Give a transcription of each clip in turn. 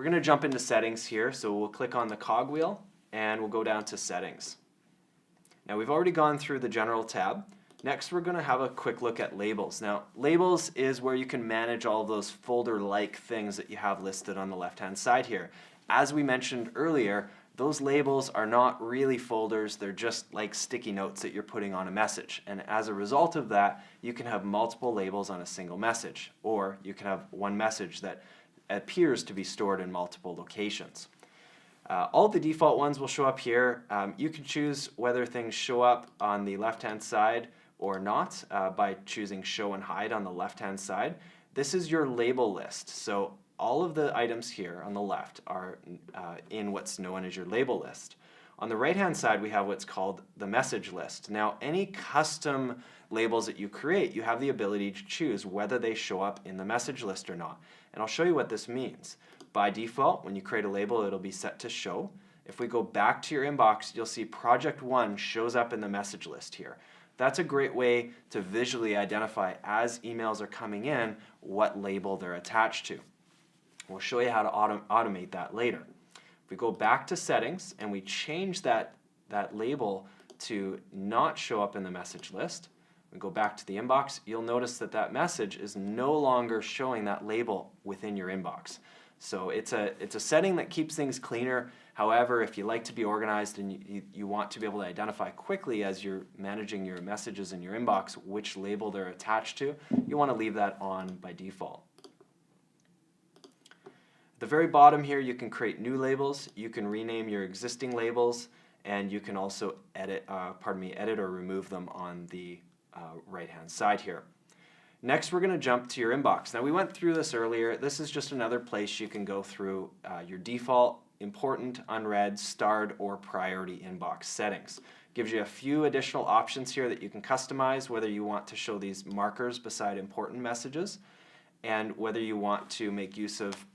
going to jump into settings here, so we'll click on the cogwheel and we'll go down to settings. Now we've already gone through the general tab. Next we're going to have a quick look at labels. Now labels is where you can manage all of those folder-like things that you have listed on the left-hand side here. As we mentioned earlier, those labels are not really folders, they're just like sticky notes that you're putting on a message. And as a result of that, you can have multiple labels on a single message, or you can have one message that appears to be stored in multiple locations. All the default ones will show up here. You can choose whether things show up on the left-hand side or not by choosing show and hide on the left-hand side. This is your label list. So all of the items here on the left are in what's known as your label list. On the right-hand side, we have what's called the message list. Now, any custom labels that you create, you have the ability to choose whether they show up in the message list or not. And I'll show you what this means. By default, when you create a label, it'll be set to show. If we go back to your inbox, you'll see Project 1 shows up in the message list here. That's a great way to visually identify as emails are coming in what label they're attached to. We'll show you how to automate that later. If we go back to settings and we change that label to not show up in the message list, we go back to the inbox, you'll notice that that message is no longer showing that label within your inbox. So it's a setting that keeps things cleaner. However, if you like to be organized and you want to be able to identify quickly as you're managing your messages in your inbox which label they're attached to, you want to leave that on by default. At the very bottom here, you can create new labels, you can rename your existing labels, and you can also edit or remove them on the right-hand side here. Next, we're going to jump to your inbox. Now, we went through this earlier. This is just another place you can go through your default, important, unread, starred, or priority inbox settings. Gives you a few additional options here that you can customize, whether you want to show these markers beside important messages, and whether you want to make use of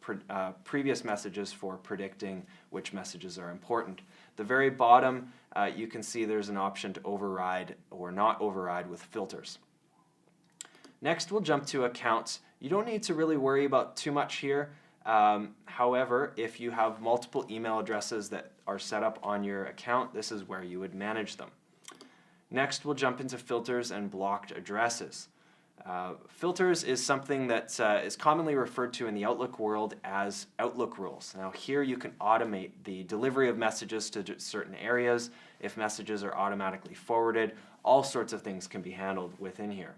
previous messages for predicting which messages are important. The very bottom, you can see there's an option to override or not override with filters. Next, we'll jump to accounts. You don't need to really worry about too much here. However, if you have multiple email addresses that are set up on your account, this is where you would manage them. Next, we'll jump into filters and blocked addresses. Filters is something that is commonly referred to in the Outlook world as Outlook rules. Now here you can automate the delivery of messages to certain areas. If messages are automatically forwarded, all sorts of things can be handled within here.